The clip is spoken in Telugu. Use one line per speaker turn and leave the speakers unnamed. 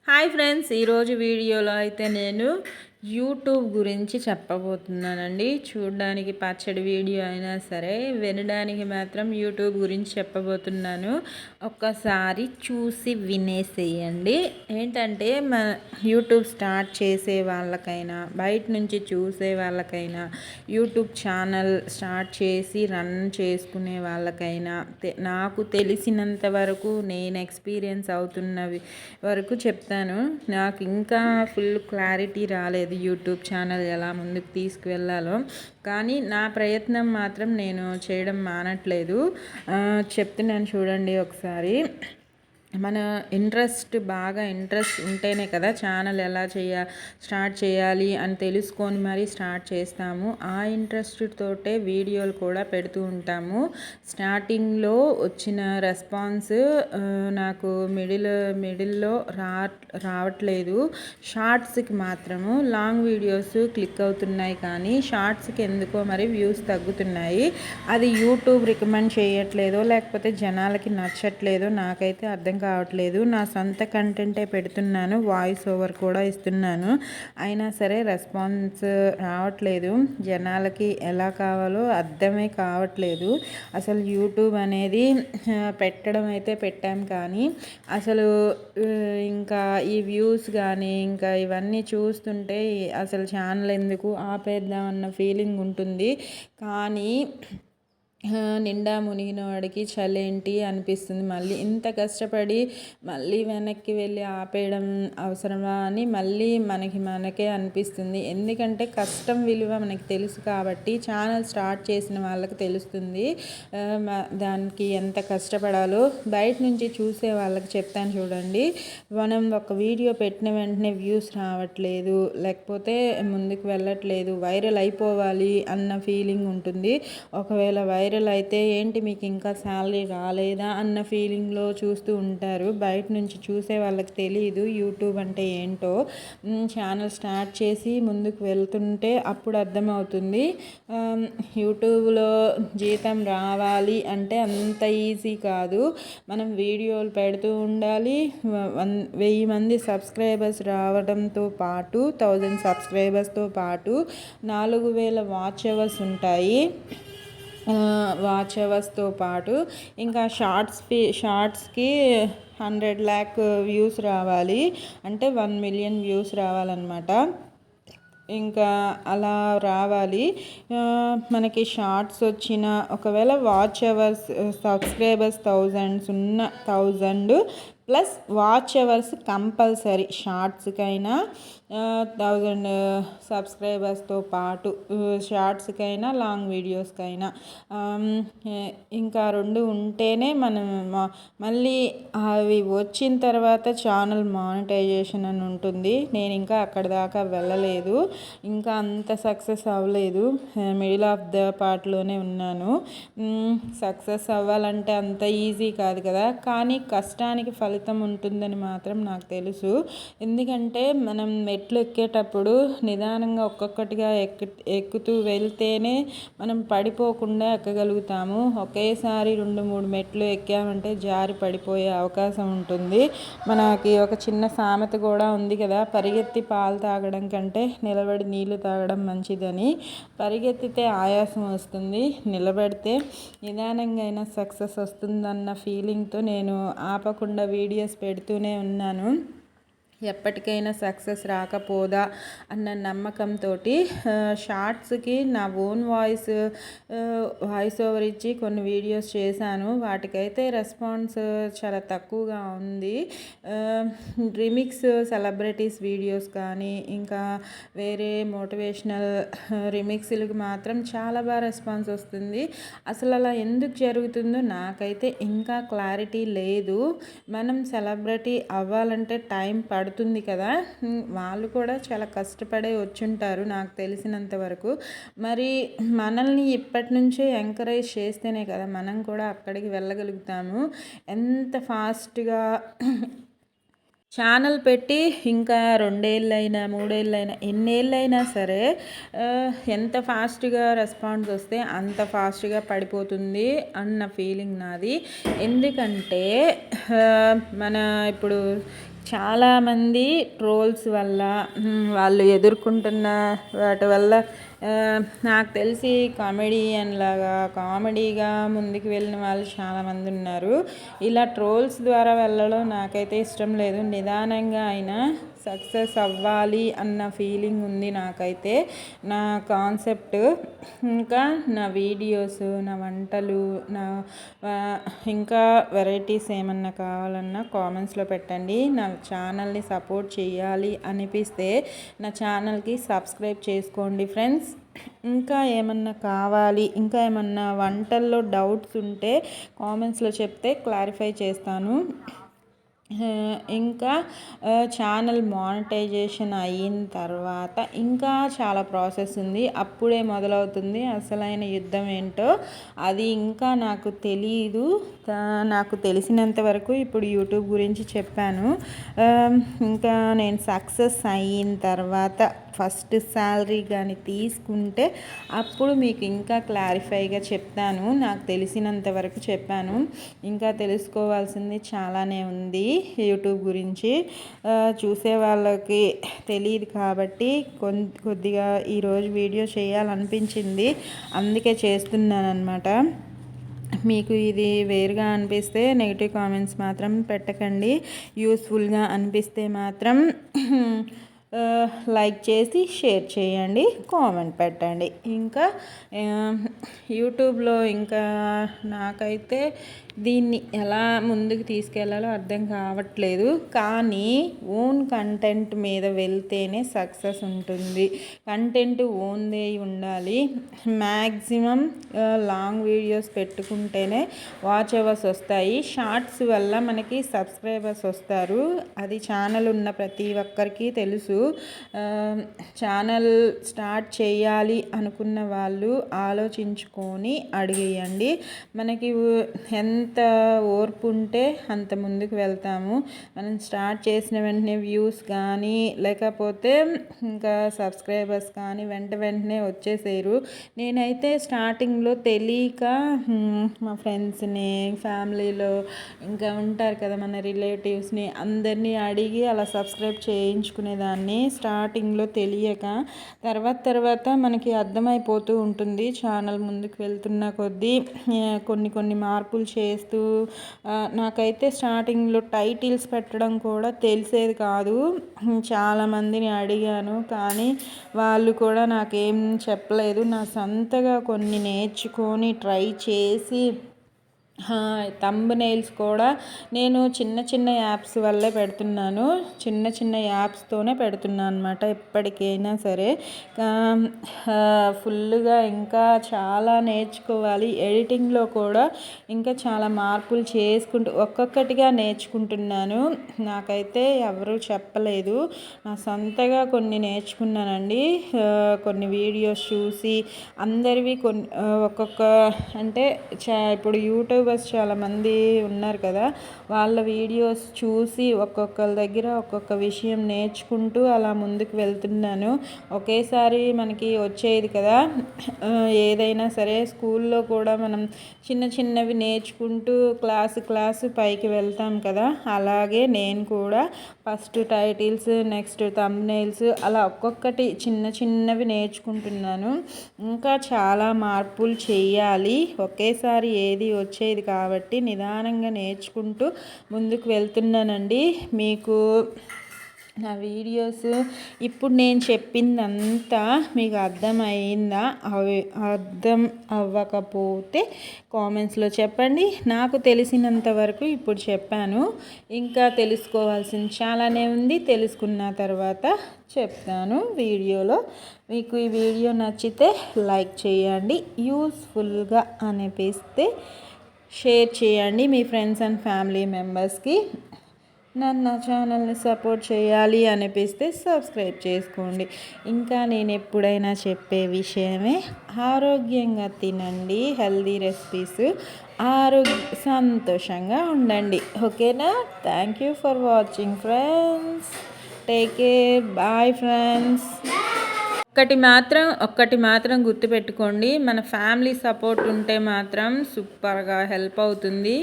హాయ్ ఫ్రెండ్స్, ఈరోజు వీడియోలో అయితే నేను యూట్యూబ్ గురించి చెప్పబోతున్నానండి. చూడడానికి పచ్చడి వీడియో అయినా సరే, వినడానికి మాత్రం యూట్యూబ్ గురించి చెప్పబోతున్నాను. ఒక్కసారి చూసి వినేసేయండి. ఏంటంటే యూట్యూబ్ స్టార్ట్ చేసే వాళ్ళకైనా, బయట నుంచి చూసే వాళ్ళకైనా, యూట్యూబ్ ఛానల్ స్టార్ట్ చేసి రన్ చేసుకునే వాళ్ళకైనా నాకు తెలిసినంత వరకు, నేను ఎక్స్పీరియన్స్ అవుతున్నవి వరకు చెప్తాను. నాకు ఇంకా ఫుల్ క్లారిటీ రాలేదు యూట్యూబ్ ఛానల్ ఎలా ముందుకు తీసుకువెళ్ళాలో, కానీ నా ప్రయత్నం మాత్రం నేను చేయడం మానట్లేదు. చెప్తున్నాను చూడండి ఒకసారి. మన బాగా ఇంట్రెస్ట్ ఉంటేనే కదా ఛానల్ ఎలా స్టార్ట్ చేయాలి అని తెలుసుకొని మరీ స్టార్ట్ చేస్తాము. ఆ ఇంట్రెస్ట్ తోటే వీడియోలు కూడా పెడుతూ ఉంటాము. స్టార్టింగ్లో వచ్చిన రెస్పాన్స్ నాకు మిడిల్లో రావట్లేదు. షార్ట్స్కి మాత్రము, లాంగ్ వీడియోస్ క్లిక్ అవుతున్నాయి, కానీ షార్ట్స్కి ఎందుకో మరి వ్యూస్ తగ్గుతున్నాయి. అది యూట్యూబ్ రికమెండ్ చేయట్లేదో లేకపోతే జనాలకి నచ్చట్లేదో నాకైతే అర్థం కావట్లేదు. నా సొంత కంటెంటే పెడుతున్నాను, వాయిస్ ఓవర్ కూడా ఇస్తున్నాను, అయినా సరే రెస్పాన్స్ రావట్లేదు. జనాలకి ఎలా కావాలో అర్థమే కావట్లేదు. అసలు యూట్యూబ్ అనేది పెట్టడం అయితే పెట్టాం, కానీ అసలు ఇంకా ఈ వ్యూస్ కానీ ఇంకా ఇవన్నీ చూస్తుంటే అసలు ఛానల్ ఎందుకు ఆపేద్దామన్న ఫీలింగ్ ఉంటుంది. కానీ నిండా మునిగిన వాడికి చలేంటి అనిపిస్తుంది. మళ్ళీ ఇంత కష్టపడి మళ్ళీ వెనక్కి వెళ్ళి ఆపేయడం అవసరమా అని మళ్ళీ మనకే అనిపిస్తుంది. ఎందుకంటే కష్టం విలువ మనకి తెలుసు కాబట్టి, ఛానల్ స్టార్ట్ చేసిన వాళ్ళకి తెలుస్తుంది దానికి ఎంత కష్టపడాలో. బయట నుంచి చూసే వాళ్ళకి చెప్తాను చూడండి. మనం ఒక వీడియో పెట్టిన వెంటనే వ్యూస్ రావట్లేదు, లేకపోతే ముందుకు వెళ్ళట్లేదు, వైరల్ అయిపోవాలి అన్న ఫీలింగ్ ఉంటుంది. ఒకవేళ వైరల్ అయితే ఏంటి మీకు ఇంకా శాలరీ రాలేదా అన్న ఫీలింగ్లో చూస్తూ ఉంటారు. బయట నుంచి చూసే వాళ్ళకి తెలియదు యూట్యూబ్ అంటే ఏంటో. ఛానల్ స్టార్ట్ చేసి ముందుకు వెళ్తుంటే అప్పుడు అర్థమవుతుంది. యూట్యూబ్లో జీతం రావాలి అంటే అంత ఈజీ కాదు. మనం వీడియోలు పెడుతూ ఉండాలి. 1000 మంది సబ్స్క్రైబర్స్ రావడంతో పాటు, 1000 సబ్స్క్రైబర్స్తో పాటు 4000 వాచ్ అవర్స్ ఉంటాయి. వాచ్ అవర్స్తో పాటు ఇంకా షార్ట్స్కి 100 lakh వ్యూస్ రావాలి, అంటే 1 million వ్యూస్ రావాలన్నమాట. ఇంకా అలా రావాలి. మనకి షార్ట్స్ వచ్చిన, ఒకవేళ watch hours subscribers 1000 plus watch hours compulsory. షార్ట్స్కైనా 1000 సబ్స్క్రైబర్స్తో పాటు, షార్ట్స్కైనా లాంగ్ వీడియోస్కైనా ఇంకా 2 ఉంటేనే మనం మళ్ళీ అవి వచ్చిన తర్వాత ఛానల్ మానిటైజేషన్ అని ఉంటుంది. నేను ఇంకా అక్కడ దాకా వెళ్ళలేదు, ఇంకా అంత సక్సెస్ అవ్వలేదు. మిడిల్ ఆఫ్ ద పార్ట్లోనే ఉన్నాను. సక్సెస్ అవ్వాలంటే అంత ఈజీ కాదు కదా, కానీ కష్టానికి ఫలితం ఉంటుందని మాత్రం నాకు తెలుసు. ఎందుకంటే మనం మెట్లు ఎక్కేటప్పుడు నిదానంగా ఒక్కొక్కటిగా ఎక్కుతూ వెళ్తేనే మనం పడిపోకుండా ఎక్కగలుగుతాము. ఒకేసారి 2-3 మెట్లు ఎక్కామంటే జారి పడిపోయే అవకాశం ఉంటుంది. మనకి ఒక చిన్న సామెత కూడా ఉంది కదా, పరిగెత్తి పాలు తాగడం కంటే నిలబడి నీళ్లు తాగడం మంచిదని. పరిగెత్తితే ఆయాసం వస్తుంది, నిలబడితే నిదానంగా అయినా సక్సెస్ వస్తుందన్న ఫీలింగ్తో నేను ఆపకుండా వీడియోస్ పెడుతూనే ఉన్నాను. ఎప్పటికైనా సక్సెస్ రాకపోదా అన్న నమ్మకంతో షార్ట్స్కి నా ఓన్ వాయిస్ ఓవర్ ఇచ్చి కొన్ని వీడియోస్ చేశాను. వాటికైతే రెస్పాన్స్ చాలా తక్కువగా ఉంది. రిమిక్స్ సెలబ్రిటీస్ వీడియోస్ కానీ, ఇంకా వేరే మోటివేషనల్ రిమిక్స్లకు మాత్రం చాలా బాగా రెస్పాన్స్ వస్తుంది. అసలు అలా ఎందుకు జరుగుతుందో నాకైతే ఇంకా క్లారిటీ లేదు. మనం సెలబ్రిటీ అవ్వాలంటే టైం పడుతుంది కదా, వాళ్ళు కూడా చాలా కష్టపడే వచ్చుంటారు నాకు తెలిసినంత వరకు. మరి మనల్ని ఇప్పటి నుంచే ఎంకరేజ్ చేస్తేనే కదా మనం కూడా అక్కడికి వెళ్ళగలుగుతాము. ఎంత ఫాస్ట్గా ఛానల్ పెట్టి ఇంకా 2 ఏళ్ళైనా 3 ఏళ్ళైనా ఎన్నేళ్ళైనా సరే ఎంత ఫాస్ట్గా రెస్పాన్స్ వస్తే అంత ఫాస్ట్గా పడిపోతుంది అన్న ఫీలింగ్ నాది. ఎందుకంటే మన ఇప్పుడు చాలామంది ట్రోల్స్ వల్ల వాళ్ళు ఎదుర్కొంటున్న వాటి వల్ల నాకు తెలిసి కామెడీగా ముందుకు వెళ్ళిన వాళ్ళు చాలామంది ఉన్నారు. ఇలా ట్రోల్స్ ద్వారా వెళ్ళడం నాకైతే ఇష్టం లేదు. నిదానంగా అయినా సక్సెస్ అవ్వాలి అన్న ఫీలింగ్ ఉంది నాకైతే. నా కాన్సెప్ట్ ఇంకా నా వీడియోస్, నా వంటలు, నా ఇంకా వెరైటీస్ ఏమన్నా కావాలన్నా కామెంట్స్లో పెట్టండి. నా ఛానల్ని సపోర్ట్ చేయాలి అనిపిస్తే నా ఛానల్కి సబ్స్క్రైబ్ చేసుకోండి ఫ్రెండ్స్. ఇంకా ఏమన్నా కావాలి, ఇంకా ఏమన్నా వంటల్లో డౌట్స్ ఉంటే కామెంట్స్లో చెప్తే క్లారిఫై చేస్తాను. ఇంకా ఛానల్ మానిటైజేషన్ అయిన తర్వాత ఇంకా చాలా ప్రాసెస్ ఉంది. అప్పుడే మొదలవుతుంది అసలైన యుద్ధం ఏంటో. అది ఇంకా నాకు తెలీదు. నాకు తెలిసినంత వరకు ఇప్పుడు యూట్యూబ్ గురించి చెప్పాను. ఇంకా నేను సక్సెస్ అయిన తర్వాత ఫస్ట్ శాలరీ కానీ తీసుకుంటే అప్పుడు మీకు ఇంకా క్లారిఫైగా చెప్తాను. నాకు తెలిసినంత వరకు చెప్పాను. ఇంకా తెలుసుకోవాల్సింది చాలానే ఉంది యూట్యూబ్ గురించి. చూసే వాళ్ళకి తెలియదు కాబట్టి కొద్దిగా ఈరోజు వీడియో చేయాలనిపించింది, అందుకే చేస్తున్నాను అన్నమాట. మీకు ఇది వేరుగా అనిపిస్తే నెగిటివ్ కామెంట్స్ మాత్రం పెట్టకండి. యూస్ఫుల్గా అనిపిస్తే మాత్రం లైక్ చేసి షేర్ చేయండి, కామెంట్ పెట్టండి. ఇంకా యూట్యూబ్లో ఇంకా నాకైతే దీన్ని ఎలా ముందుకు తీసుకెళ్లాలో అర్థం కావట్లేదు. కానీ ఓన్ కంటెంట్ మీద వెళ్తేనే సక్సెస్ ఉంటుంది. కంటెంట్ ఓన్దే ఉండాలి. మ్యాక్సిమం లాంగ్ వీడియోస్ పెట్టుకుంటేనే వాచ్ అవర్స్ వస్తాయి. షార్ట్స్ వల్ల మనకి సబ్స్క్రైబర్స్ వస్తారు. అది ఛానల్ ఉన్న ప్రతి ఒక్కరికి తెలుసు. ఛానల్ స్టార్ట్ చేయాలి అనుకున్న వాళ్ళు ఆలోచించుకొని అడిగేయండి. మనకి ఎంత ఓర్పు ఉంటే అంత ముందుకు వెళ్తాము. మనం స్టార్ట్ చేసిన వెంటనే వ్యూస్ కానీ లేకపోతే ఇంకా సబ్స్క్రైబర్స్ కానీ వెంటనే వచ్చేసారు. నేనైతే స్టార్టింగ్లో తెలియక మా ఫ్రెండ్స్ని, ఫ్యామిలీలో ఇంకా ఉంటారు కదా మన రిలేటివ్స్ని, అందరినీ అడిగి అలా సబ్స్క్రైబ్ చేయించుకునేదాన్ని స్టార్టింగ్లో తెలియక. తర్వాత మనకి అర్థమైపోతూ ఉంటుంది. ఛానల్ ముందుకు వెళ్తున్న కొద్దీ కొన్ని మార్పులు చేస్తూ నాకైతే స్టార్టింగ్లో టైటిల్స్ పెట్టడం కూడా తెలిసేది కాదు. చాలామందిని అడిగాను కానీ వాళ్ళు కూడా నాకేం చెప్పలేదు. నా సొంతగా కొన్ని నేర్చుకొని ట్రై చేసి థంబ్నెయిల్స్ కూడా నేను చిన్న యాప్స్ వల్లే పెడుతున్నాను. చిన్న యాప్స్తోనే పెడుతున్నాను అన్నమాట. ఎప్పటికైనా సరే ఫుల్గా ఇంకా చాలా నేర్చుకోవాలి. ఎడిటింగ్లో కూడా ఇంకా చాలా మార్పులు చేసుకుంటూ ఒక్కొక్కటిగా నేర్చుకుంటున్నాను. నాకైతే ఎవరు చెప్పలేదు, నా సొంతగా కొన్ని నేర్చుకున్నానండి. కొన్ని వీడియోస్ చూసి అందరివి ఒక్కొక్క అంటే ఇప్పుడు యూట్యూబర్స్ చాలామంది ఉన్నారు కదా, వాళ్ళ వీడియోస్ చూసి ఒక్కొక్కరి దగ్గర ఒక్కొక్క విషయం నేర్చుకుంటూ అలా ముందుకు వెళ్తున్నాను. ఒకేసారి మనకి వచ్చేది కదా ఏదైనా సరే. స్కూల్లో కూడా మనం చిన్నవి నేర్చుకుంటూ క్లాసు పైకి వెళ్తాం కదా, అలాగే నేను కూడా ఫస్ట్ టైటిల్స్, నెక్స్ట్ థంబ్నెయిల్స్ అలా ఒక్కొక్కటి చిన్నవి నేర్చుకుంటున్నాను. ఇంకా చాలా మార్పులు చేయాలి. ఒకేసారి ఏది వచ్చేది కాబట్టి నిదానంగా నేర్చుకుంటూ ముందుకు వెళ్తున్నానండి. మీకు నా వీడియోస్ ఇప్పుడు నేను చెప్పిందంతా మీకు అర్థమైందా? అర్థం అవ్వకపోతే కామెంట్స్లో చెప్పండి. నాకు తెలిసినంత వరకు ఇప్పుడు చెప్పాను. ఇంకా తెలుసుకోవాల్సింది చాలానే ఉంది. తెలుసుకున్న తర్వాత చెప్తాను వీడియోలో. మీకు ఈ వీడియో నచ్చితే లైక్ చేయండి. యూస్ఫుల్గా అనిపిస్తే షేర్ చేయండి మీ ఫ్రెండ్స్ అండ్ ఫ్యామిలీ మెంబర్స్కి. నా ఛానల్ని సపోర్ట్ చేయాలి అనిపిస్తే సబ్స్క్రైబ్ చేసుకోండి. ఇంకా నేను ఎప్పుడైనా చెప్పే విషయమే, ఆరోగ్యంగా తినండి, హెల్దీ రెసిపీస్, సంతోషంగా ఉండండి. ఓకేనా? Thank you for watching friends. Take care. Bye friends. ఒక్కటి మాత్రం గుర్తుపెట్టుకోండి, మన ఫ్యామిలీ సపోర్ట్ ఉంటే మాత్రం సూపర్గా హెల్ప్ అవుతుంది.